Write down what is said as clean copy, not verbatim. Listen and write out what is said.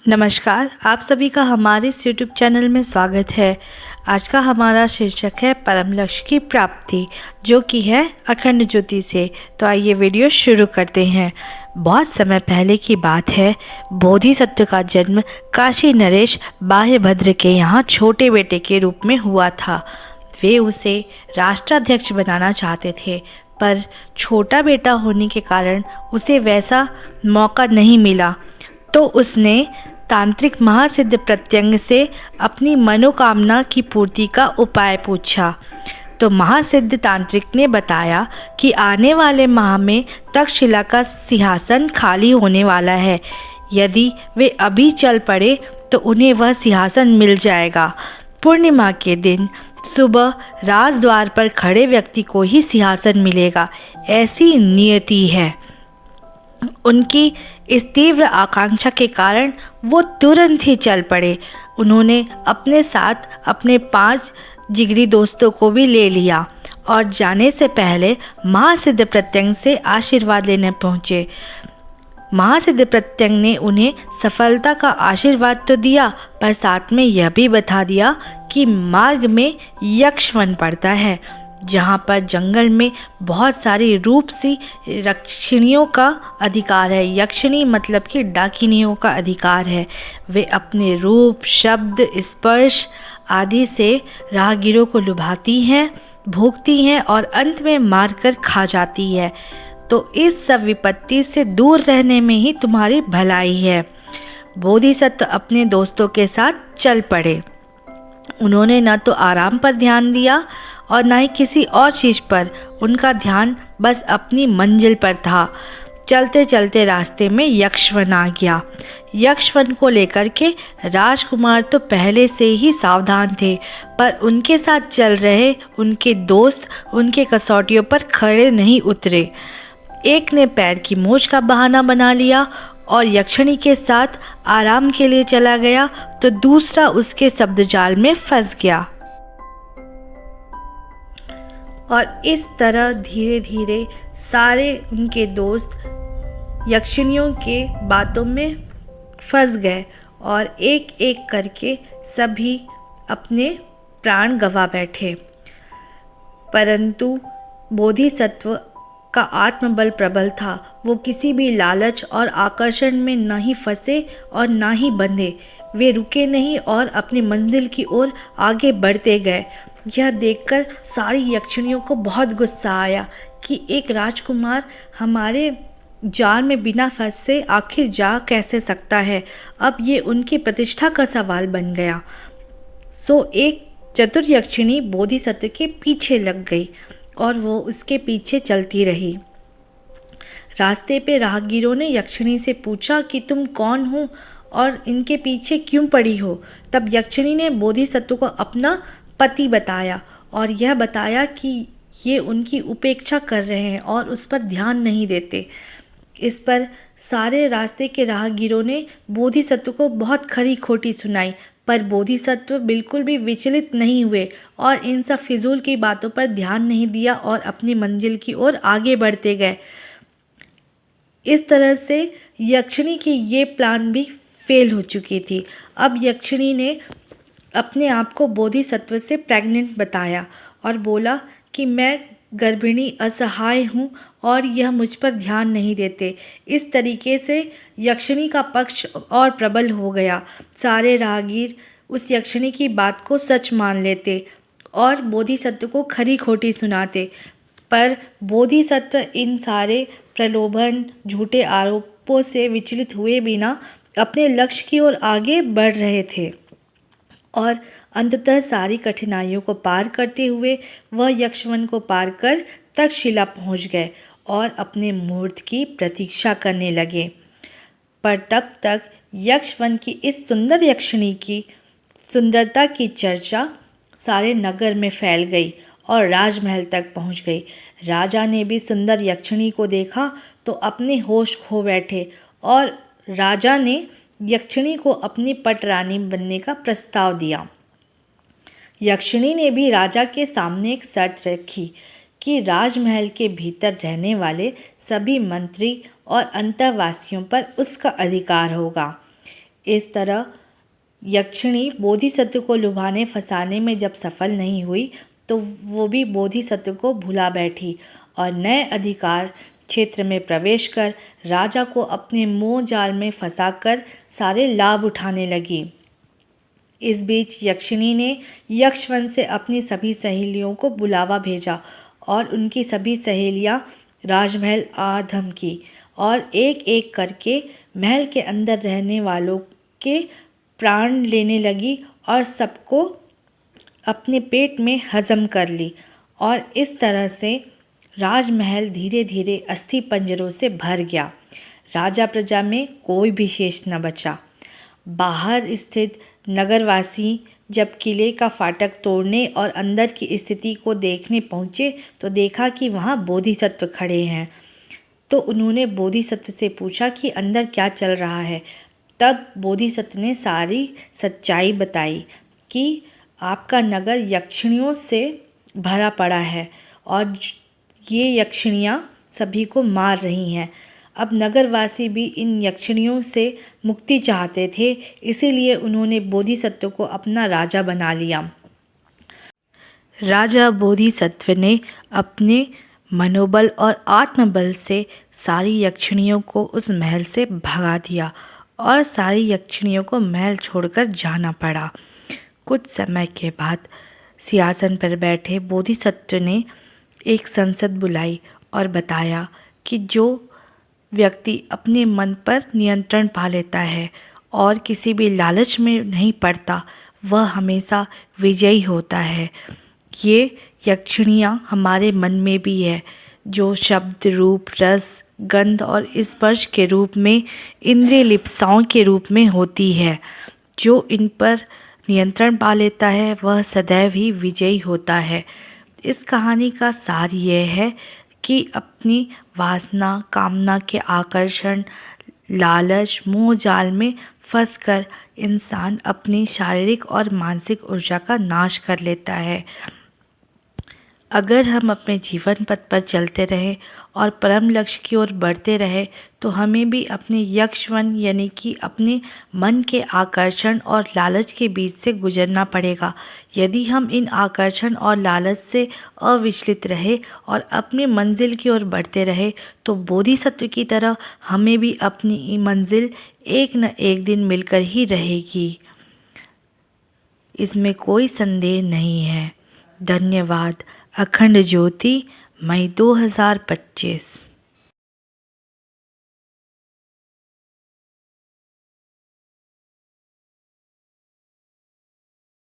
नमस्कार, आप सभी का हमारे इस YouTube चैनल में स्वागत है। आज का हमारा शीर्षक है परम लक्ष्य की प्राप्ति, जो कि है अखंड ज्योति से। तो आइए वीडियो शुरू करते हैं। बहुत समय पहले की बात है। बोधिसत्व का जन्म काशी नरेश बाह्यभद्र के यहाँ छोटे बेटे के रूप में हुआ था। वे उसे राष्ट्राध्यक्ष बनाना चाहते थे, पर छोटा बेटा होने के कारण उसे वैसा मौका नहीं मिला। तो उसने तांत्रिक महासिद्ध प्रत्यंग से अपनी मनोकामना की पूर्ति का उपाय पूछा। तो महासिद्ध तांत्रिक ने बताया कि आने वाले माह में तक्षशिला का सिंहासन खाली होने वाला है। यदि वे अभी चल पड़े तो उन्हें वह सिंहासन मिल जाएगा। पूर्णिमा के दिन सुबह राजद्वार पर खड़े व्यक्ति को ही सिंहासन मिलेगा, ऐसी नियति है। उनकी इस तीव्र आकांक्षा के कारण वो तुरंत ही चल पड़े। उन्होंने अपने साथ अपने 5 जिगरी दोस्तों को भी ले लिया और जाने से पहले महासिद्ध प्रत्यंग से आशीर्वाद लेने पहुँचे। महासिद्ध प्रत्यंग ने उन्हें सफलता का आशीर्वाद तो दिया, पर साथ में यह भी बता दिया कि मार्ग में यक्ष वन पड़ता है, जहाँ पर जंगल में बहुत सारी रूप सी रक्षिणियों का अधिकार है। यक्षिणी मतलब कि डाकिनियों का अधिकार है। वे अपने रूप, शब्द, स्पर्श आदि से राहगीरों को लुभाती हैं, भोगती हैं और अंत में मारकर खा जाती है। तो इस सब विपत्ति से दूर रहने में ही तुम्हारी भलाई है। बोधिसत्व अपने दोस्तों के साथ चल पड़े। उन्होंने न तो आराम पर ध्यान दिया और न ही किसी और चीज़ पर। उनका ध्यान बस अपनी मंजिल पर था। चलते चलते रास्ते में यक्षवन आ गया। यक्षवन को लेकर के राजकुमार तो पहले से ही सावधान थे, पर उनके साथ चल रहे उनके दोस्त उनके कसौटियों पर खड़े नहीं उतरे। एक ने पैर की मोच का बहाना बना लिया और यक्षिणी के साथ आराम के लिए चला गया, तो दूसरा उसके शब्दजाल में फंस गया। और इस तरह धीरे धीरे सारे उनके दोस्त यक्षिणियों के बातों में फंस गए और एक एक करके सभी अपने प्राण गंवा बैठे। परंतु बोधिसत्व का आत्मबल प्रबल था। वो किसी भी लालच और आकर्षण में न ही फंसे और न ही बंधे। वे रुके नहीं और अपनी मंजिल की ओर आगे बढ़ते गए। यह देखकर सारी यक्षिणियों को बहुत गुस्सा आया कि एक राजकुमार हमारे जाल में बिना फंसे आखिर जा कैसे सकता है। अब ये उनकी प्रतिष्ठा का सवाल बन गया। सो एक चतुर यक्षिणी बोधिसत्व के पीछे लग गई और वो उसके पीछे चलती रही। रास्ते पे राहगीरों ने यक्षिणी से पूछा कि तुम कौन हो और इनके पीछे क्यों पड़ी हो। तब यक्षिणी ने बोधिसत्व को अपना पति बताया और यह बताया कि ये उनकी उपेक्षा कर रहे हैं और उस पर ध्यान नहीं देते। इस पर सारे रास्ते के राहगीरों ने बोधिसत्व को बहुत खरी खोटी सुनाई, पर बोधिसत्व बिल्कुल भी विचलित नहीं हुए और इन सब फिजूल की बातों पर ध्यान नहीं दिया और अपनी मंजिल की ओर आगे बढ़ते गए। इस तरह से यक्षिणी की ये प्लान भी फेल हो चुकी थी। अब यक्षिणी ने अपने आप को बोधिसत्व से प्रेग्नेंट बताया और बोला कि मैं गर्भिणी असहाय हूँ और यह मुझ पर ध्यान नहीं देते। इस तरीके से यक्षिणी का पक्ष और प्रबल हो गया। सारे राहगीर उस यक्षिणी की बात को सच मान लेते और बोधिसत्व को खरी खोटी सुनाते, पर बोधिसत्व इन सारे प्रलोभन, झूठे आरोपों से विचलित हुए बिना अपने लक्ष्य की ओर आगे बढ़ रहे थे और अंततः सारी कठिनाइयों को पार करते हुए वह यक्षवन को पार कर तक्षशिला पहुंच गए और अपने मुहूर्त की प्रतीक्षा करने लगे। पर तब तक यक्षवन की इस सुंदर यक्षिणी की सुंदरता की चर्चा सारे नगर में फैल गई और राजमहल तक पहुंच गई। राजा ने भी सुंदर यक्षिणी को देखा तो अपने होश खो बैठे और राजा ने यक्षिणी को अपनी पटरानी बनने का प्रस्ताव दिया। यक्षिणी ने भी राजा के सामने एक शर्त रखी कि राजमहल के भीतर रहने वाले सभी मंत्री और अंतःवासियों पर उसका अधिकार होगा। इस तरह यक्षिणी बोधिसत्व को लुभाने फंसाने में जब सफल नहीं हुई तो वो भी बोधिसत्व को भुला बैठी और नए अधिकार क्षेत्र में प्रवेश कर राजा को अपने मोह जाल में फंसाकर सारे लाभ उठाने लगी। इस बीच यक्षिणी ने यक्षवन से अपनी सभी सहेलियों को बुलावा भेजा और उनकी सभी सहेलियां राजमहल आ धमकी और एक एक करके महल के अंदर रहने वालों के प्राण लेने लगी और सबको अपने पेट में हजम कर ली और इस तरह से राजमहल धीरे धीरे अस्थि पंजरों से भर गया। राजा प्रजा में कोई भी शेष न बचा। बाहर स्थित नगरवासी जब किले का फाटक तोड़ने और अंदर की स्थिति को देखने पहुँचे तो देखा कि वहाँ बोधिसत्व खड़े हैं। तो उन्होंने बोधिसत्व से पूछा कि अंदर क्या चल रहा है। तब बोधिसत्व ने सारी सच्चाई बताई कि आपका नगर यक्षिणियों से भरा पड़ा है और ये यक्षिणियाँ सभी को मार रही हैं। अब नगरवासी भी इन यक्षिणियों से मुक्ति चाहते थे, इसीलिए उन्होंने बोधिसत्व को अपना राजा बना लिया। राजा बोधिसत्व ने अपने मनोबल और आत्मबल से सारी यक्षिणियों को उस महल से भगा दिया और सारी यक्षिणियों को महल छोड़कर जाना पड़ा। कुछ समय के बाद सिंहासन पर बैठे बोधिसत्व ने एक संसद बुलाई और बताया कि जो व्यक्ति अपने मन पर नियंत्रण पा लेता है और किसी भी लालच में नहीं पड़ता वह हमेशा विजयी होता है। ये यक्षिणियाँ हमारे मन में भी है, जो शब्द, रूप, रस, गंध और स्पर्श के रूप में इंद्रिय लिप्साओं के रूप में होती है। जो इन पर नियंत्रण पा लेता है वह सदैव ही विजयी होता है। इस कहानी का सार यह है कि अपनी वासना, कामना के आकर्षण, लालच, मोह जाल में फंसकर इंसान अपनी शारीरिक और मानसिक ऊर्जा का नाश कर लेता है। अगर हम अपने जीवन पथ पर चलते रहे और परम लक्ष्य की ओर बढ़ते रहे तो हमें भी अपने यक्षवन यानी कि अपने मन के आकर्षण और लालच के बीच से गुजरना पड़ेगा। यदि हम इन आकर्षण और लालच से अविचलित रहे और अपने मंजिल की ओर बढ़ते रहे तो बोधिसत्व की तरह हमें भी अपनी मंजिल एक न एक दिन मिलकर ही रहेगी। इसमें कोई संदेह नहीं है। धन्यवाद। अखंड ज्योति, मई 2025।